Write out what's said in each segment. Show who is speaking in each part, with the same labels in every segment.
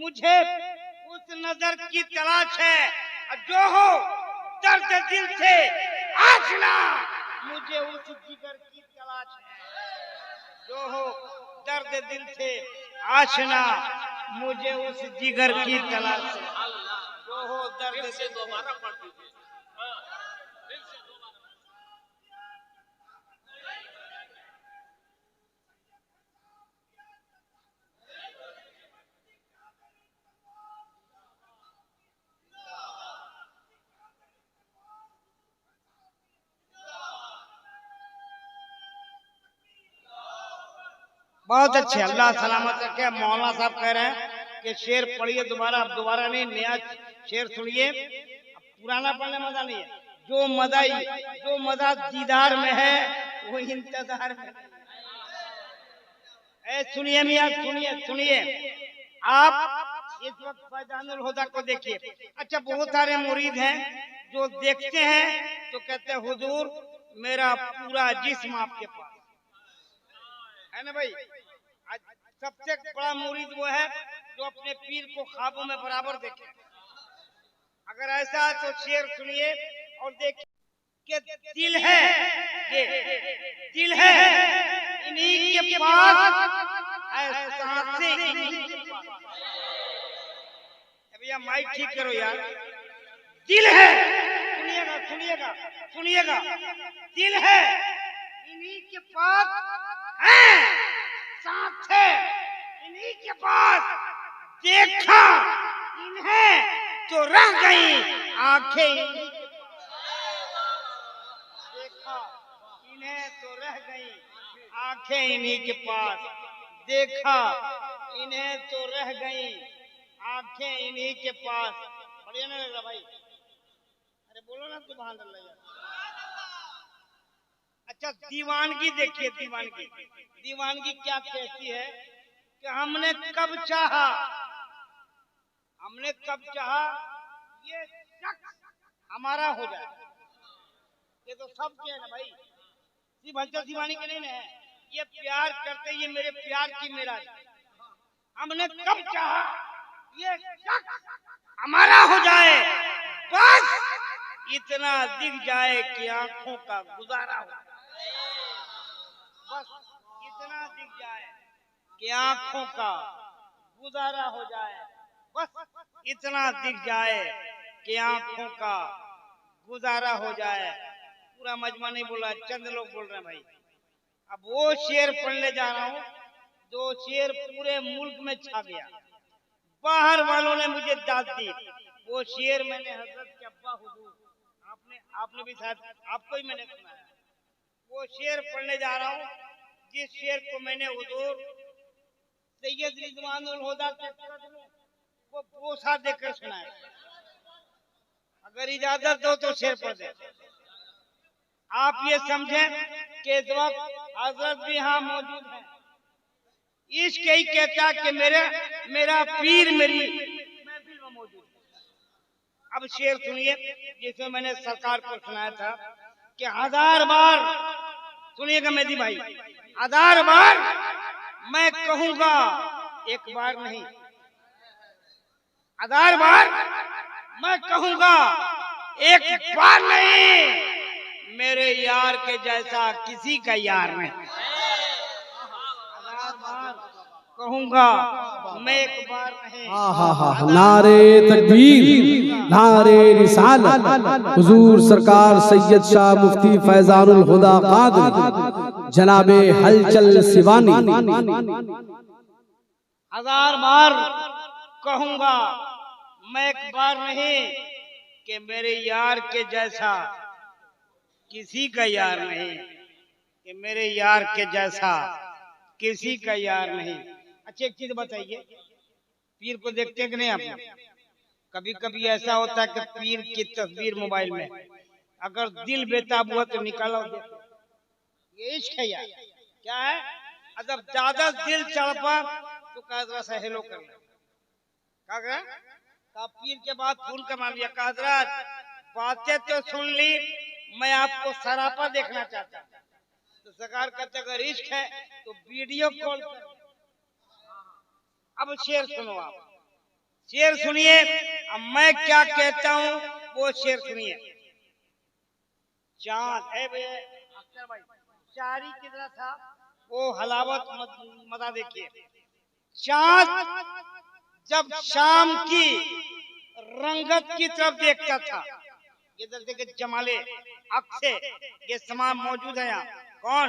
Speaker 1: मुझे उस नजर की तलाश है जो हो दर्द दिल से आशना, मुझे उस जिगर की तलाश है जो हो दर्द दिल से आशना, मुझे उस जिगर की तलाश है जो हो दर्द से। दोबारा पढ़ दीजिए। बहुत अच्छे, अल्लाह सलामत रखे। मौलाना साहब कह रहे हैं कि शेर पढ़िए दोबारा, अब दोबारा नहीं, नया शेर सुनिए। पुराना पढ़ने मजा नहीं है, जो मजा दीदार में है वो इंतजार में। सुनिए मियां, सुनिए आप इस वक्त फैजानुल हुदा को देखिए। अच्छा, बहुत सारे मुरीद हैं जो देखते हैं तो कहते हैं हुजूर मेरा पूरा जिस्म आपके पास है ना भाई। सबसे बड़ा मुरीद वो है जो अपने पीर को ख्वाबों में बराबर देखे। अगर ऐसा है तो शेर सुनिए और देखिए कि दिल है, ये दिल है इन्हीं के पास, भैया माइक ठीक करो यार। दिल है, सुनिएगा, दिल है इन्हीं के पास है, साथ है इन्हीं के पास, देखा इन्हें तो रह गई आंखें इन्हीं के पास, देखा इन्हें तो रह गई आंखें इन्हीं के पास, देखा इन्हें तो रह गई आंखें इन्हीं के पास। बढ़िया ना लग रहा भाई? अरे बोलो ना सुभान अल्लाह यार। अच्छा, दीवानगी देखिए, दीवानगी क्या कहती है कि हमने कब चाहा ये शख्स हमारा हो जाए। ये तो सब के है ना भाई, सिर्फ हलचल दीवानी के नहीं है। ये प्यार करते, ये मेरे प्यार की मेरा, हमने कब चाहा ये शख्स हमारा हो जाए, बस इतना दिख जाए कि आंखों का गुजारा हो, बस इतना दिख जाए कि आंखों का गुजारा हो जाए, बस इतना दिख जाए कि आंखों का गुजारा हो जाए। पूरा मजमा नहीं बोल रहा, चंद लोग बोल रहे हैं भाई। अब वो शेर पढ़ने जा रहा हूँ जो शेर पूरे मुल्क में छा गया, बाहर वालों ने मुझे दाद दी। वो शेर मैंने हजरत के अब्बा हुजूर, आपने भी शायद, आपको ही मैंने सुनाया। वो शेर पढ़ने जा रहा हूँ जिस शेर को मैंने हुजूर सैयद रिजवानुल हुदा के कदमों को बोसा देकर सुनाया। अगर इजाजत दो तो शेर पढ़ दे। आप ये समझें कि इस वक्त हजरत भी यहाँ मौजूद है। इश्क यही कहता कि मेरा पीर मेरी महफिल में मौजूद है। अब शेर सुनिए जिसमें मैंने सरकार को सुनाया था कि 1000 बार, सुनिएगा मेदी भाई, 1000 बार मैं कहूंगा एक बार नहीं, 1000 बार मैं कहूंगा एक बार नहीं, मेरे यार के जैसा किसी का यार नहीं। 1000 बार कहूंगा मैं एक बार नहीं।
Speaker 2: नारे तकबीर, नारे रिसालत, हुजूर सरकार सैयद शाह मुफ्ती फैजानुल हुदा कादरी जनाबे हलचल सिवानी।
Speaker 1: 1000 बार कहूंगा मैं एक बार नहीं कि मेरे यार के जैसा किसी का यार नहीं, कि मेरे यार के जैसा किसी का यार नहीं। अच्छा, एक चीज बताइए, पीर को देखते हैं कि नहीं आप? कभी कभी ऐसा होता है कि पीर की तस्वीर मोबाइल में, अगर दिल बेताब हुआ तो निकालो, ये इश्क है यार। क्या है? अगर ज्यादा दिल चढ़पा तो कहा सा हेलो कर ले, का पीर के बाद फूल कमा लिया, कहा बातें तो सुन ली, मैं आपको सरापा देखना चाहता। तो सरकार कहते अगर इश्क है तो वीडियो कॉल कर। अब शेर सुनो आप, शेर सुनिए, अब मैं क्या कहता हूँ वो शेर सुनिए। चांद है भैया अख्तर भाई, शायरी कितना था वो हलावत मजा देखिए। चांद जब शाम की रंगत की तरफ देखता था, इधर देखे जमाले अख से ये समान मौजूद है यहाँ। कौन?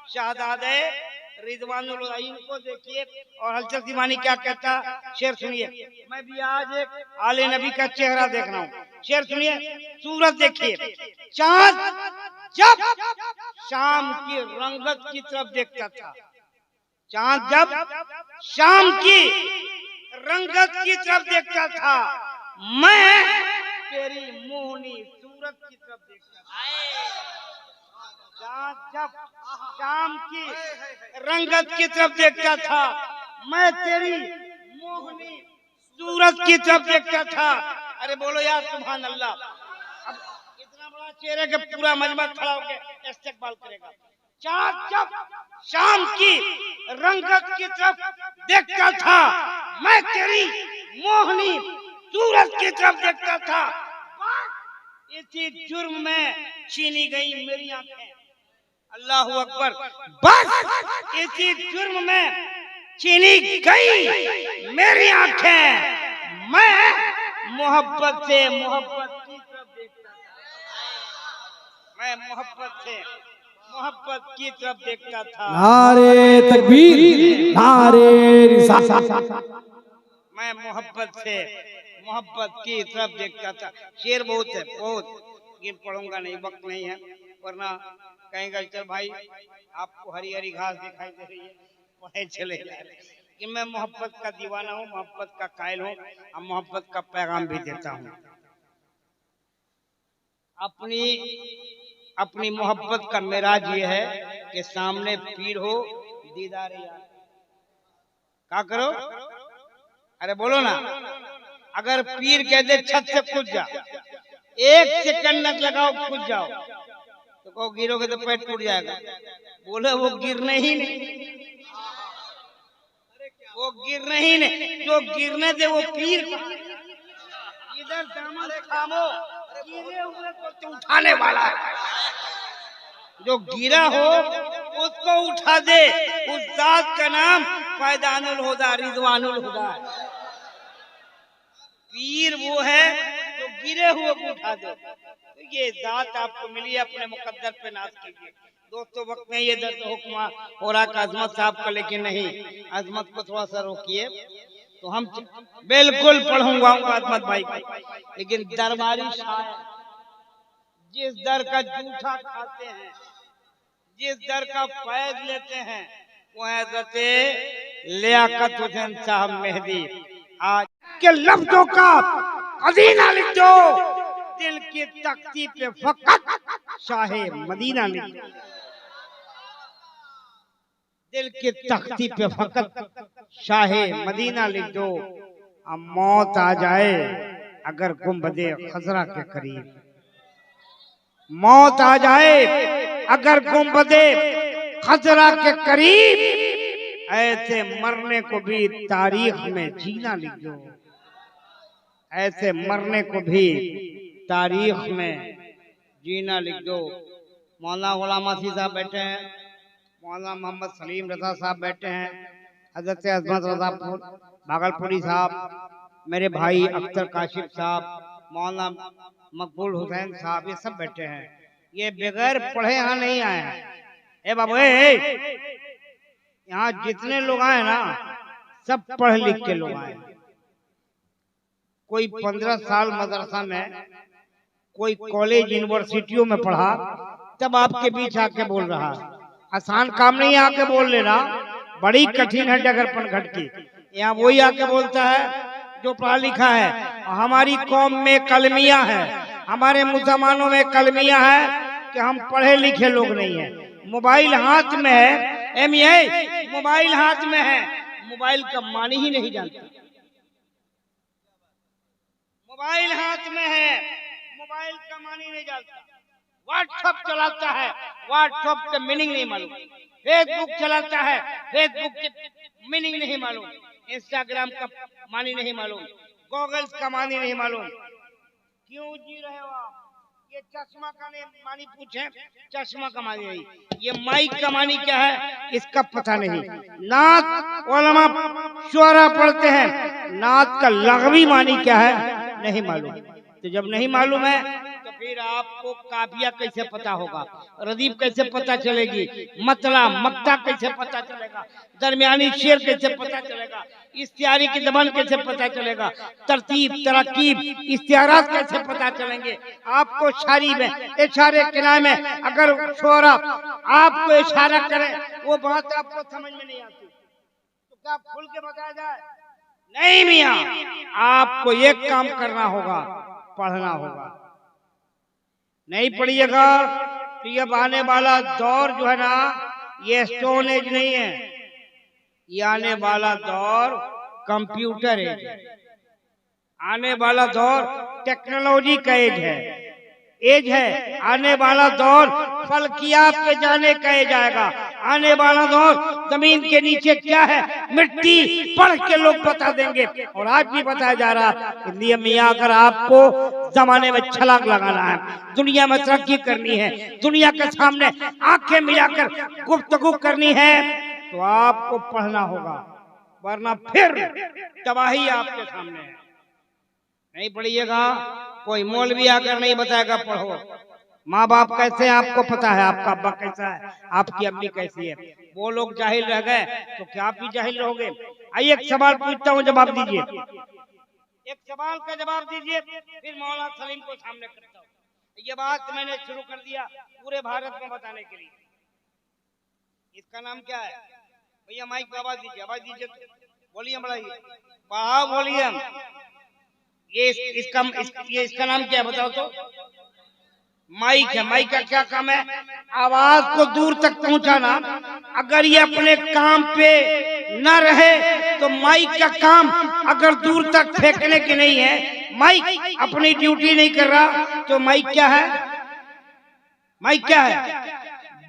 Speaker 1: शाहजादे रिजवानुल हुसैन को देखिए। और हलचल दीवानी क्या कहता, शेर सुनिए। मैं भी आज एक आले नबी का चेहरा देख रहा हूँ। शेर सुनिए, सूरत देखिए। चांद जब शाम की रंगत की तरफ देखता था, चांद जब शाम की रंगत की तरफ देखता था, मैं तेरी मोहनी सूरत की तरफ देखता था। चांद जब शाम की रंगत की तरफ देखता था, मैं तेरी मोहनी सूरत की तरफ देखता था। अरे बोलो यार सुभान अल्लाह। अब इतना बड़ा चेहरा के पूरा मजमा खड़ा होकर इस्तकबाल करेगा। चांद जब शाम की रंगत की तरफ देखता था, मैं तेरी मोहनी सूरत की तरफ देखता था। इसी जुर्म में छीनी गई मेरी आंखें। अल्लाह अकबर। बस इसी जुर्म में छीनी गई मेरी आंखें। मैं मोहब्बत से मोहब्बत की तरफ देखता था। मैं मोहब्बत से मोहब्बत की तरफ देखता था।
Speaker 2: नारे तकबीर, नारे रिसालत।
Speaker 1: मैं मोहब्बत से मोहब्बत की तरफ देखता था। शेर बहुत है, बहुत, लेकिन पढ़ूंगा नहीं, वक्त नहीं है, वरना कहेंगे चल भाई आपको हरी हरी घास दिखाई दे रही है, पढ़े चले जा रहे। कि मैं मोहब्बत का दीवाना हूँ, मोहब्बत का कायल हूँ, और मोहब्बत का पैगाम भी देता हूँ। अपनी अपनी मोहब्बत का मेराज ये है कि सामने पीर हो, दीदार यार। क्या करो? अरे बोलो ना। अगर पीर कह दे छत से कूद जा, 1 सेकंड न लगाओ कूद जाओ, तो को गिरोगे तो पेट टूट जाएगा। बोले वो गिरने ही नहीं, वो गिरने ही नहीं। जो गिरने दे वो पीर। इधर दामन थामो, गिरे हुए को तो उठाने वाला है। जो गिरा हो उसको उठा दे। उस जात का नाम फैजानुल हुदा, रिजवानुल हुदा है। पीर वो है जो गिरे हुए को उठा दे। तो ये जात आपको मिली, अपने मुकद्दर पे नाज कीजिए। दोस्तों वक्त नहीं, ये दर्द हुक्म हो रहा है अजमत साहब का, लेकिन नहीं, अजमत को थोड़ा सा रोकिए। तो हम बिल्कुल पढ़ूंगा अजमत भाई को, लेकिन दरबारी शायर जिस दर का जूठा खाते हैं, जिस दर का फैज लेते हैं, वो है हज़रत लियाकत हुसैन साहब मेहदी। आज के लफ्जों का खजीना लिख दो, दिल की तख्ती पे फकत शाहे मदीना लिख दो। दिल की तख्ती पे फकत शाहे मदीना लिख दो। अब मौत आ जाए अगर गुंबदे खजरा के करीब, मौत आ जाए अगर गुंबदे खजरा के करीब, ऐसे मरने को भी तारीख में जीना लिख दो। ऐसे मरने को भी तारीख में जीना लिख दो। मौलाना गुलाम आसिफ साहब बैठे हैं, मौलाना मोहम्मद सलीम रजा साहब बैठे हैं, हजरत अजमत रजा भागलपुरी साहब, मेरे भाई अख्तर काशिफ साहब, मौलाना मकबूल हुसैन साहब, ये सब बैठे हैं। ये बगैर पढ़े यहाँ नहीं आए हैं। ए बाबू, यहाँ जितने लोग आए ना सब पढ़ लिख के लोग आए। कोई 15 साल मदरसा में, कोई कॉलेज यूनिवर्सिटियों में पढ़ा, तब आपके बीच आके बोल रहा। आसान काम नहीं आके बोल लेना, बड़ी कठिन है डगरपन घट की। यहाँ वही आके बोलता है जो पढ़ा लिखा है। हमारी कौम में कलमिया है, हमारे मुसलमानों में कलमिया है कि हम पढ़े लिखे लोग नहीं है। मोबाइल हाथ में है, मोबाइल हाथ में है, मोबाइल का मानी ही नहीं जानता। मोबाइल हाथ में है, मोबाइल का मानी नहीं जानता। व्हाट्सएप चलाता है, व्हाट्सएप का मीनिंग नहीं मालूम। फेसबुक चलाता है, फेसबुक की मीनिंग नहीं मालूम। इंस्टाग्राम का मानी नहीं मालूम। गॉगल्स का मानी नहीं मालूम। क्यों जी रहे हो आप? ये चश्मा का मानी पूछे, चश्मा का मानी नहीं। ये माइक का मानी क्या है इसका पता नहीं। नात उलमा शुअरा पढ़ते हैं, नात का लग़वी मानी क्या है नहीं मालूम। तो जब नहीं मालूम है तो फिर आपको काफिया कैसे पता होगा, रदीफ कैसे पता चलेगी, मतला मक्ता कैसे पता चलेगा, दरमियानी शेर कैसे पता चलेगा, इस्तियारी की जबान कैसे पता चलेगा, तरतीब तरकीब इस्तियारात कैसे पता चलेंगे आपको। शायरी में इशारे किनारे में अगर शोरा आपको इशारा करे वो बात आपको समझ में नहीं आती तो क्या खुल के बताया जाए? नहीं मियाँ, आपको एक काम करना होगा, पढ़ना होगा। नहीं पढ़िएगा तो ये आने वाला दौर जो है ना ये स्टोन एज नहीं है, ये आने वाला दौर कंप्यूटर एज है। आने वाला दौर टेक्नोलॉजी का एज है। आने वाला दौर फल्कियात पे जाने का एज आएगा। आने वाला दौर जमीन के नीचे क्या है मिट्टी पढ़ के लोग बता देंगे, और आज भी बताया जा रहा है। इसलिए मियाँ अगर आपको जमाने में छलांग लगाना है, दुनिया में तरक्की करनी है, दुनिया के सामने आंखें मिलाकर गुफ्तगू करनी है तो आपको पढ़ना होगा, वरना फिर तबाही आपके सामने है। नहीं पढ़िएगा कोई मौलवी आकर नहीं बताएगा पढ़ो। माँ बाप कैसे हैं आपको पता है, आपका अब्बा कैसा है, आपकी अम्मी कैसी है। वो लोग जाहिल रह गए तो क्या आप भी जाहिल रहोगे? आइए एक सवाल पूछता हूँ, जवाब दीजिए। एक सवाल का जवाब दीजिए, फिर मौलाना सलीम को सामने करता हूँ। ये बात मैंने शुरू कर दिया पूरे भारत में बताने के लिए। इसका नाम क्या है भैया? माइक पे आवाज दीजिए, आवाज दीजिए, बोलिए, बढ़ाइए, बढ़ाओ, बोलिए। ये इसका नाम क्या है बताओ तो? माइक है। माइक का क्या काम है? आवाज को दूर तक पहुंचाना। अगर ये अपने काम पे न रहे तो माइक का काम अगर दूर तक फेंकने की नहीं है, माइक अपनी ड्यूटी नहीं कर रहा तो माइक क्या है? माइक क्या है?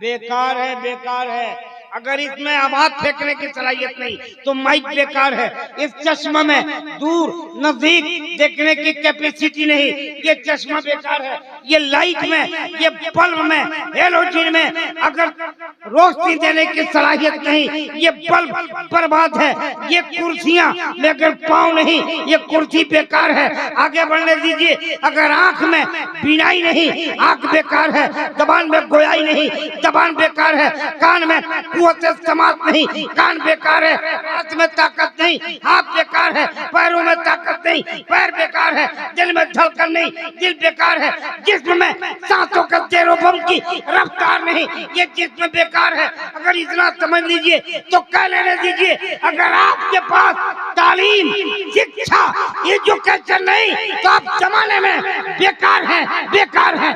Speaker 1: बेकार है, बेकार है। अगर इसमें आवाज फेंकने की सलाहियत नहीं तो माइक बेकार है। इस चश्मा में दूर नजदीक देखने की कैपेसिटी नहीं, ये चश्मा बेकार है। ये लाइट में, ये बल्ब में, हेलोजन में अगर रोशनी देने की सलाहियत नहीं, ये बल्ब बर्बाद है। ये कुर्सियां में अगर पाँव नहीं, ये कुर्सी बेकार है। आगे बढ़ने दीजिए। अगर आंख में बीनाई नहीं, आंख बेकार है। जबान में गोयाई नहीं, जबान बेकार है। कान में समात नहीं, कान बेकार है। हाथ में ताकत नहीं, हाथ बेकार है। पैरों में ताकत नहीं, पैर बेकार है। दिल में धड़कन नहीं, दिल बेकार है। जिस्म में सांसों का तेरोबम की रफ्तार नहीं, ये जिस्म बेकार है। अगर इतना समझ लीजिए तो कह लेने दीजिए, अगर आपके पास तालीम, शिक्षा, एजुकेशन नहीं तो आप जमाने में बेकार हैं, बेकार हैं।